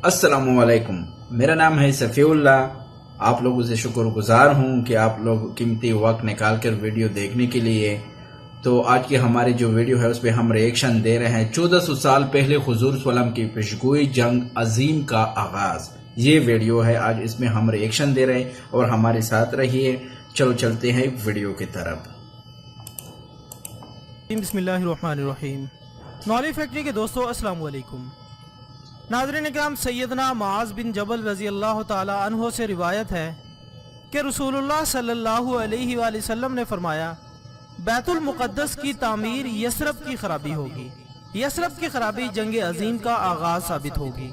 अस्सलामुअलैकुम। मेरा नाम है सफ़ीउल्लाह। आप लोगों से शुक्रगुजार हूँ कि आप लोग कीमती वक्त निकाल कर वीडियो देखने के लिए। तो आज की हमारी जो वीडियो है उस पर हम रिएक्शन दे रहे हैं 1400 साल पहले हुजूर सल्लम की पेशगोई जंग अजीम का आगाज। ये वीडियो है, आज इसमें हम रिएक्शन दे रहे हैं और हमारे साथ रहिए। चलो चलते हैं वीडियो की तरफ। बिस्मिल्लाहिर्रहमानिर्रहीम। नॉलेज फैक्ट्री के दोस्तों अस्सलाम वालेकुम। नाज़रीन इकराम, सैयदना मुआज़ बिन जबल रज़ी अल्लाह ताला अन्हो से रिवायत है कि रसूलुल्लाह सल्लल्लाहु अलैहि वसल्लम ने फरमाया, बैतुल मुक़द्दस की तामीर यसरब की खराबी होगी। यसरब की खराबी जंग अजीम का आगाज़ साबित होगी।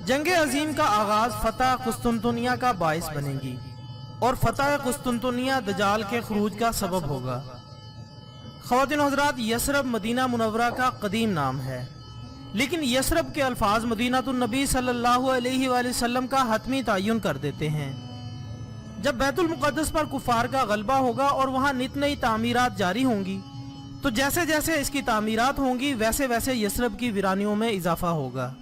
जंग अजीम का आगाज़ फ़तह कुस्तुनतुनिया का बाइस बनेगी और फ़तह कुस्तुनतुनिया दजाल के खुरूज का सबब होगा। ख़वातीन हज़रात, यसरब मदीना मुनव्वरा का कदीम नाम है, लेकिन यसरब के अल्फाज मदीनातुन नबी सल्लल्लाहु अलैहि वसल्लम का हतमी तयन कर देते हैं। जब बैतुल मुक़द्दस पर कुफार का गलबा होगा और वहाँ नित नई तामीरात जारी होंगी, तो जैसे जैसे इसकी तामीरात होंगी वैसे वैसे यसरब की वीरानियों में इजाफा होगा।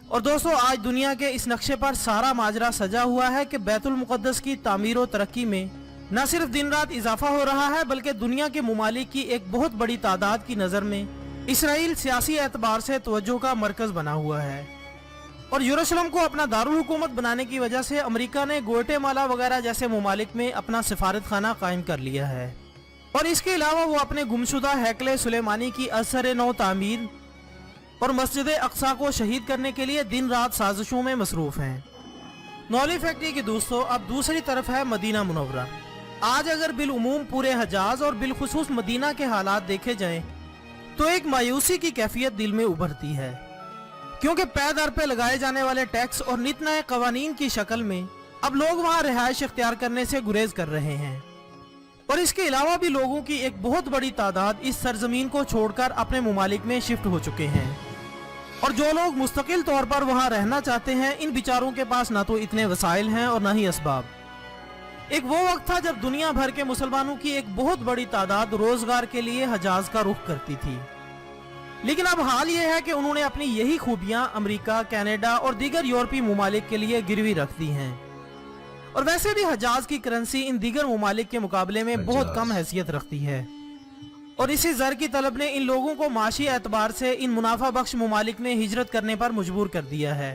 और दोस्तों, आज दुनिया के इस नक्शे पर सारा माजरा सजा हुआ है कि बैतुल मुक़द्दस की तामीर और तरक्की में न सिर्फ दिन रात इजाफा हो रहा है, बल्कि दुनिया के मुमालिक की एक बहुत बड़ी तादाद की नज़र में इसराइल सियासी एतबार से तवज्जो का मरकज़ बना हुआ है। और यरूशलेम को अपना दारुल हुकूमत बनाने की वजह से अमेरिका ने ग्वाटेमाला वगैरह जैसे मुमालिक में अपना सिफारत खाना कायम कर लिया है। और इसके अलावा वो अपने गुमशुदा हैकले सुलेमानी की असर नौ तामीर और मस्जिद अक्सा को शहीद करने के लिए दिन रात साजिशों में मसरूफ हैं। नॉलेज फैक्ट्री के दोस्तों, अब दूसरी तरफ है मदीना मुनव्वरा। आज अगर बिलउमूम पूरे हजाज और बिलखुसूस मदीना के हालात देखे जाएं, तो एक मायूसी की कैफियत दिल में उभरती है, क्योंकि पै दर पे लगाए जाने वाले टैक्स और नित नए कवानीन की शक्ल में अब लोग वहाँ रिहाइश इख्तियार करने से गुरेज कर रहे हैं। और इसके अलावा भी लोगों की एक बहुत बड़ी तादाद इस सरजमीन को छोड़कर अपने मुमालिक में शिफ्ट हो चुके हैं। और जो लोग मुस्तकिल तौर पर वहाँ रहना चाहते हैं, इन बेचारों के पास ना तो इतने वसाइल हैं और ना ही असबाब। एक वो वक्त था जब दुनिया भर के मुसलमानों की एक बहुत बड़ी तादाद रोजगार के लिए हजाज का रुख करती थी, लेकिन अब हाल ये है कि उन्होंने अपनी यही खूबियां अमेरिका, कनाडा और दीगर यूरोपीय मुमालिक के लिए गिरवी रख दी हैं। और वैसे भी हजाज की करेंसी इन दीगर मुमालिक के मुकाबले में बहुत कम हैसियत रखती है, और इसी जर की तलब ने इन लोगों को माशी एतबार से इन मुनाफा बख्श मुमालिक में हिजरत करने पर मजबूर कर दिया है।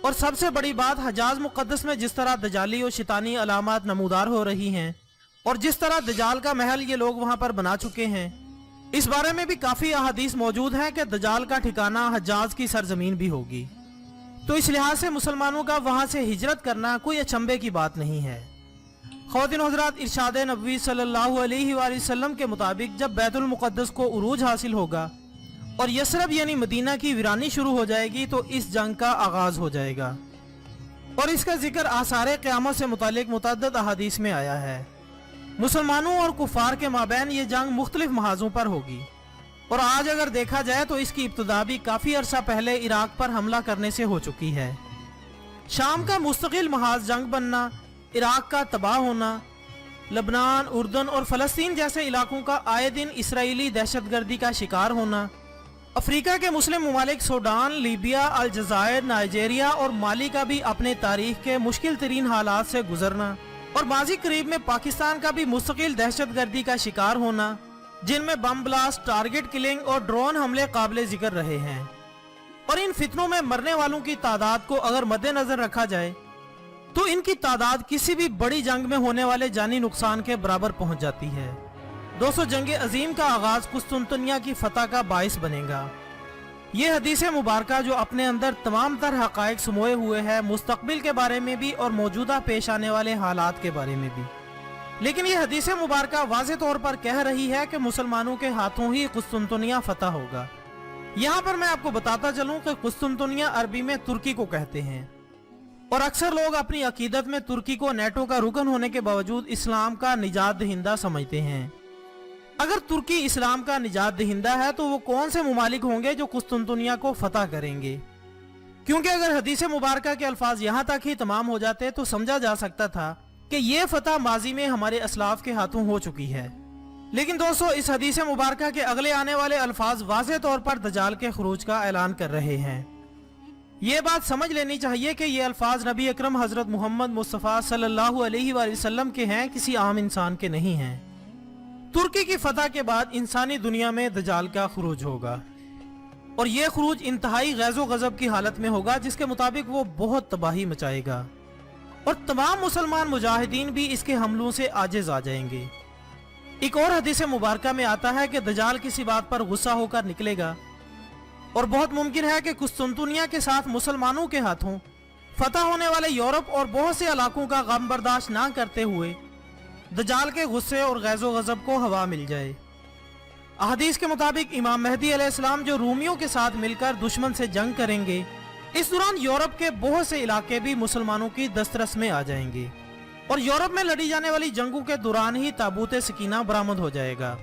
और सबसे बड़ी बात, हजाज मुक़द्दस में जिस तरह दजाली और शैतानी अलामात नमूदार हो रही हैं और जिस तरह दजाल का महल ये लोग वहाँ पर बना चुके हैं, इस बारे में भी काफ़ी अहादीस मौजूद हैं कि दजाल का ठिकाना हजाज की सरजमीन भी होगी। तो इस लिहाज से मुसलमानों का वहाँ से हिजरत करना कोई अचंभे की बात नहीं है। ख़वातीन हज़रात, इरशाद नबवी सल्लल्लाहु अलैहि वसल्लम के मुताबिक जब बैतुल मुक़द्दस को उरूज हासिल होगा और यसरब यानी मदीना की वीरानी शुरू हो जाएगी, तो इस जंग का आगाज हो जाएगा। और इसका जिक्र आसारे क़यामत से मुतालिक मुतअद्दिद अहादीस में आया है। मुसलमानों और कुफार के माबैन ये जंग मुख्तलिफ महाजों पर होगी। और आज अगर देखा जाए तो इसकी इब्तिदा भी काफ़ी अरसा पहले इराक पर हमला करने से हो चुकी है। शाम का मुस्तकिल महाज जंग बनना, इराक का तबाह होना, लबनान, उर्दन और फ़लस्तीन जैसे इलाकों का आए दिन इसराइली दहशतगर्दी का शिकार होना, अफ्रीका के मुस्लिम ममालिक सूडान, लीबिया, अलजायर, नाइजीरिया और माली का भी अपने तारीख के मुश्किल तरीन हालात से गुजरना, और माजी करीब में पाकिस्तान का भी मुस्तकिल दहशतगर्दी का शिकार होना, जिनमें बम ब्लास्ट, टारगेट किलिंग और ड्रोन हमले काबिल जिक्र रहे हैं। और इन फितनों में मरने वालों की तादाद को अगर मद्देनजर रखा जाए तो इनकी तादाद किसी भी बड़ी जंग में होने वाले जानी नुकसान के बराबर पहुंच जाती है। दोस्तों, जंग अजीम का आगाज कुस्तुनतुनिया की फतह का बाइस बनेगा। ये हदीस मुबारका जो अपने अंदर तमाम तर हक़ाइक़ समोए हुए है, मुस्तक़बिल के बारे में भी और मौजूदा पेश आने वाले हालात के बारे में भी। लेकिन ये हदीस मुबारका वाज़े तौर पर कह रही है कि मुसलमानों के हाथों ही कुस्तुनतुनिया फतह होगा। यहाँ पर मैं आपको बताता चलूँ कि कुस्तुनतुनिया अरबी में तुर्की को कहते हैं, और अक्सर लोग अपनी अकीदत में तुर्की को नेटो का रुकन होने के बावजूद इस्लाम का निजात दहिंदा समझते हैं। अगर तुर्की इस्लाम का निजात दहिंदा है तो वो कौन से मुमालिक होंगे जो कुस्तुनतुनिया को फतह करेंगे? क्योंकि अगर हदीस मुबारका के अल्फाज यहाँ तक ही तमाम हो जाते तो समझा जा सकता था कि ये फतह माजी में हमारे असलाफ के हाथों हो चुकी है। लेकिन दोस्तों, इस हदीस मुबारका के अगले आने वाले अल्फाज वाज़े तौर पर दजाल के खुरूज का ऐलान कर रहे हैं। یہ بات سمجھ لینی چاہیے کہ یہ الفاظ نبی اکرم حضرت محمد مصطفیٰ صلی اللہ علیہ وآلہ وسلم کے ہیں، کسی عام انسان کے نہیں ہیں۔ ترکی کی فتح کے بعد انسانی دنیا میں دجال کا خروج ہوگا، اور یہ خروج انتہائی غیظ و غضب کی حالت میں ہوگا، جس کے مطابق وہ بہت تباہی مچائے گا، اور تمام مسلمان مجاہدین بھی اس کے حملوں سے عاجز آ جائیں گے۔ ایک اور حدیث مبارکہ میں آتا ہے کہ دجال کسی بات پر غصہ ہو کر نکلے گا، اور بہت ممکن ہے کہ قسطنطنیہ کے ساتھ مسلمانوں کے ہاتھوں فتح ہونے والے یورپ اور بہت سے علاقوں کا غم برداشت نہ کرتے ہوئے دجال کے غصے اور غیظ و غضب کو ہوا مل جائے۔ احادیث کے مطابق امام مہدی علیہ السلام جو رومیوں کے ساتھ مل کر دشمن سے جنگ کریں گے، اس دوران یورپ کے بہت سے علاقے بھی مسلمانوں کی دسترس میں آ جائیں گے، اور یورپ میں لڑی جانے والی جنگوں کے دوران ہی تابوت سکینہ برآمد ہو جائے گا،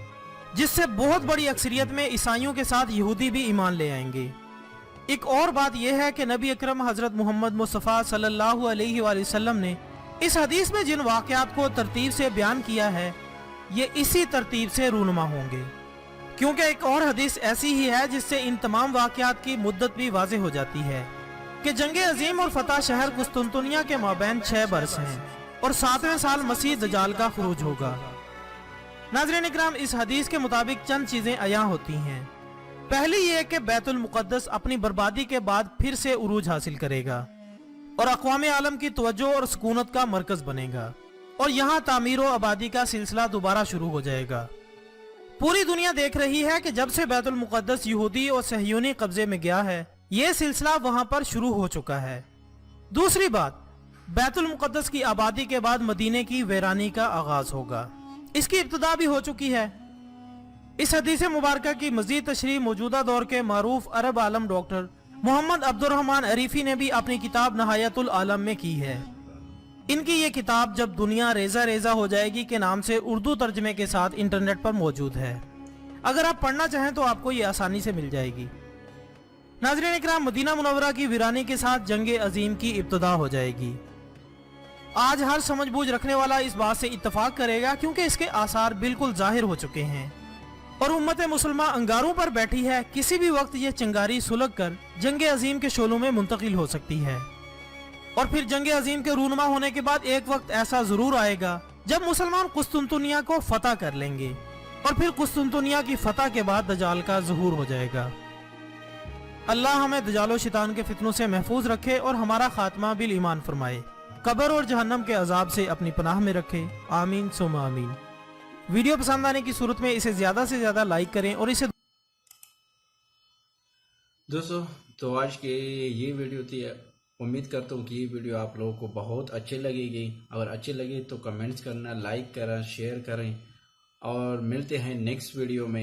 جس سے بہت بڑی اکثریت میں عیسائیوں کے ساتھ یہودی بھی ایمان لے آئیں گے۔ ایک اور بات یہ ہے کہ نبی اکرم حضرت محمد مصطفیٰ صلی اللہ علیہ وآلہ وسلم نے اس حدیث میں جن واقعات کو ترتیب سے بیان کیا ہے، یہ اسی ترتیب سے رونما ہوں گے، کیونکہ ایک اور حدیث ایسی ہی ہے جس سے ان تمام واقعات کی مدت بھی واضح ہو جاتی ہے کہ جنگ عظیم اور فتح شہر قسطنطنیہ کے مابین 6 برس ہیں، اور 7ویں سال مسیح دجال کا خروج ہوگا۔ ناظرین اکرام، اس حدیث کے مطابق چند چیزیں عیاں ہوتی ہیں۔ پہلی یہ کہ بیت المقدس اپنی بربادی کے بعد پھر سے عروج حاصل کرے گا، اور اقوام عالم کی توجہ اور سکونت کا مرکز بنے گا، اور یہاں تعمیر و آبادی کا سلسلہ دوبارہ شروع ہو جائے گا۔ پوری دنیا دیکھ رہی ہے کہ جب سے بیت المقدس یہودی اور صہیونی قبضے میں گیا ہے، یہ سلسلہ وہاں پر شروع ہو چکا ہے۔ دوسری بات، بیت المقدس کی آبادی کے بعد مدینے کی ویرانی کا آغاز ہوگا، اس کی ابتدا بھی ہو چکی ہے۔ اس حدیث مبارکہ کی مزید تشریح موجودہ دور کے معروف عرب عالم ڈاکٹر محمد عبد الرحمن عریفی نے بھی اپنی کتاب نہایت العالم میں کی ہے۔ ان کی یہ کتاب جب دنیا ریزہ ریزہ ہو جائے گی کے نام سے اردو ترجمے کے ساتھ انٹرنیٹ پر موجود ہے، اگر آپ پڑھنا چاہیں تو آپ کو یہ آسانی سے مل جائے گی۔ ناظرین اکرام، مدینہ منورہ کی ویرانی کے ساتھ جنگ عظیم کی ابتدا ہو جائے گی۔ آج ہر سمجھ بوجھ رکھنے والا اس بات سے اتفاق کرے گا، کیونکہ اس کے آثار بالکل ظاہر ہو چکے ہیں، اور امت مسلمہ انگاروں پر بیٹھی ہے۔ کسی بھی وقت یہ چنگاری سلگ کر جنگ عظیم کے شعلوں میں منتقل ہو سکتی ہے، اور پھر جنگ عظیم کے رونما ہونے کے بعد ایک وقت ایسا ضرور آئے گا جب مسلمان قسطنطنیہ کو فتح کر لیں گے، اور پھر قسطنطنیہ کی فتح کے بعد دجال کا ظہور ہو جائے گا۔ اللہ ہمیں دجال و شیطان کے فتنوں سے محفوظ رکھے اور ہمارا خاتمہ بالایمان فرمائے، قبر اور جہنم کے عذاب سے اپنی پناہ میں رکھے، آمین ثم آمین۔ ویڈیو پسند آنے کی صورت میں اسے زیادہ سے زیادہ لائک کریں اور اسے دوستو، تو آج کی یہ ویڈیو تھی۔ امید کرتا ہوں کہ یہ ویڈیو آپ لوگوں کو بہت اچھی لگے گی۔ اگر اچھی لگے تو کمنٹس کرنا، لائک کریں، شیئر کریں، اور ملتے ہیں نیکسٹ ویڈیو میں۔